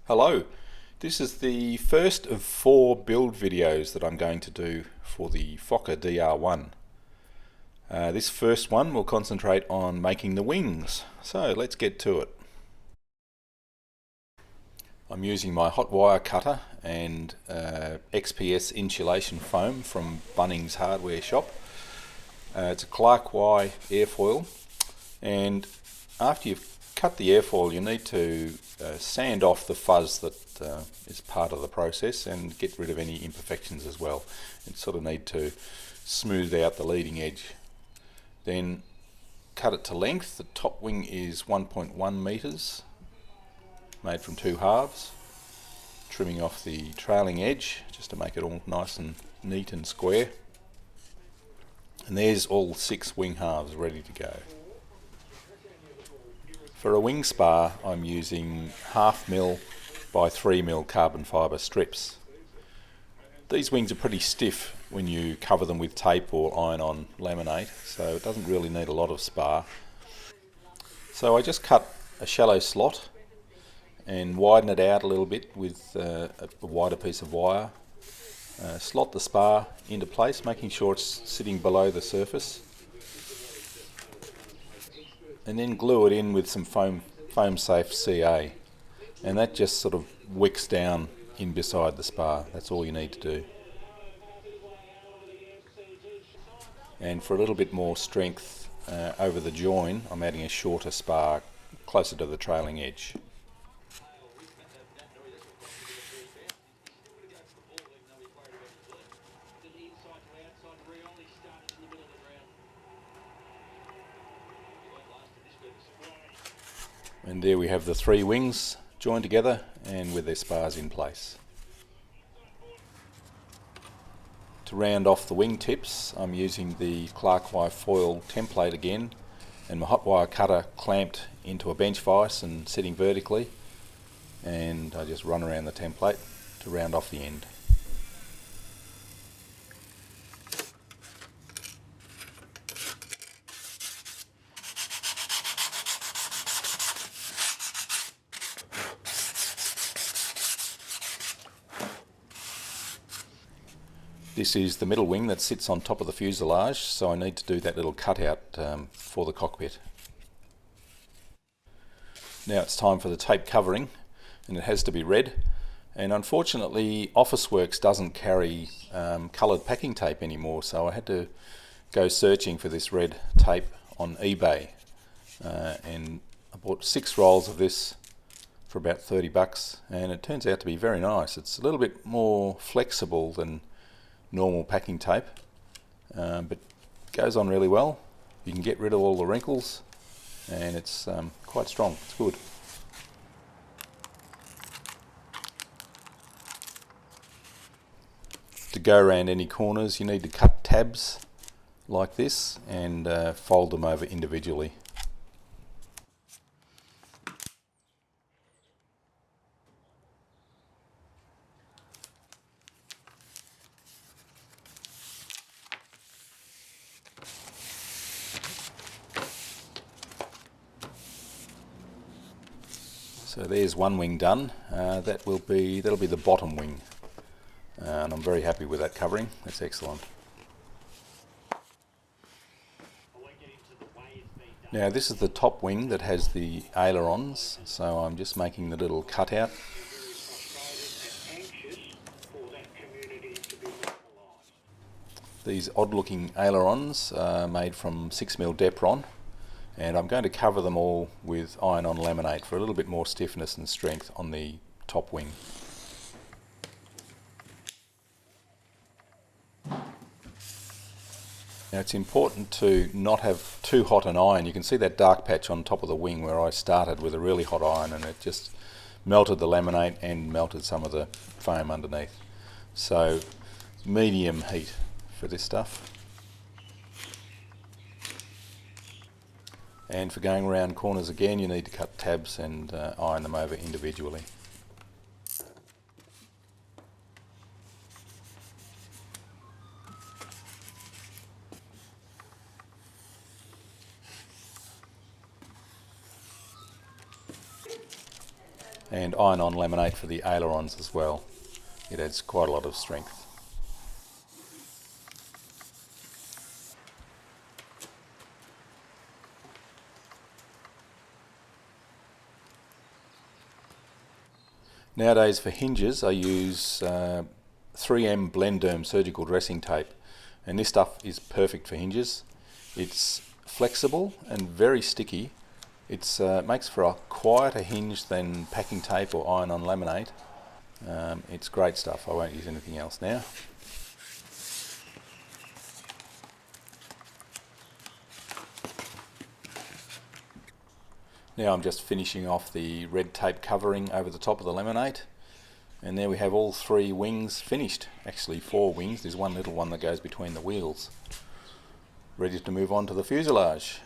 Hello, this is the first of 4 build videos that I'm going to do for the Fokker DR1. This first one will concentrate on making the wings, so let's get to it. I'm using my hot wire cutter and XPS insulation foam from Bunnings hardware shop. It's a Clark Y airfoil, and after you've cut the airfoil you need to sand off the fuzz that is part of the process and get rid of any imperfections as well. And sort of need to smooth out the leading edge. Then cut it to length. The top wing is 1.1 meters, made from 2 halves. Trimming off the trailing edge just to make it all nice and neat and square. And there's all 6 wing halves ready to go. For a wing spar I'm using 0.5 mil by 3 mil carbon fibre strips. These wings are pretty stiff when you cover them with tape or iron-on laminate, so it doesn't really need a lot of spar. So I just cut a shallow slot and widen it out a little bit with a wider piece of wire. Slot the spar into place, making sure it's sitting below the surface. And then glue it in with some foam safe CA, and that just sort of wicks down in beside the spar. That's all you need to do. And for a little bit more strength over the join, I'm adding a shorter spar closer to the trailing edge. And there we have the 3 wings joined together and with their spars in place. To round off the wingtips, I'm using the Clark Y foil template again, and my hot wire cutter clamped into a bench vise and sitting vertically, and I just run around the template to round off the end. This is the middle wing that sits on top of the fuselage, so I need to do that little cutout for the cockpit. Now it's time for the tape covering, and it has to be red. And unfortunately Officeworks doesn't carry coloured packing tape anymore, so I had to go searching for this red tape on eBay. And I bought 6 rolls of this for about $30, and it turns out to be very nice. It's a little bit more flexible than normal packing tape, but goes on really well. You can get rid of all the wrinkles, and it's quite strong. It's good. To go around any corners you need to cut tabs like this and fold them over individually. So there's one wing done. That'll be the bottom wing, and I'm very happy with that covering. That's excellent. Now this is the top wing that has the ailerons, so I'm just making the little cutout. These odd looking ailerons are made from 6 mil Depron, and I'm going to cover them all with iron-on laminate for a little bit more stiffness and strength on the top wing. Now it's important to not have too hot an iron. You can see that dark patch on top of the wing where I started with a really hot iron, and it just melted the laminate and melted some of the foam underneath. So medium heat for this stuff. And for going around corners again, you need to cut tabs and iron them over individually. and iron-on laminate for the ailerons as well. It adds quite a lot of strength. Nowadays for hinges I use 3M Blenderm surgical dressing tape, and this stuff is perfect for hinges. It's flexible and very sticky. It makes for a quieter hinge than packing tape or iron-on laminate. It's great stuff. I won't use anything else now. Now I'm just finishing off the red tape covering over the top of the laminate, and there we have all 3 wings finished. Actually 4 wings, there's one little one that goes between the wheels. Ready to move on to the fuselage.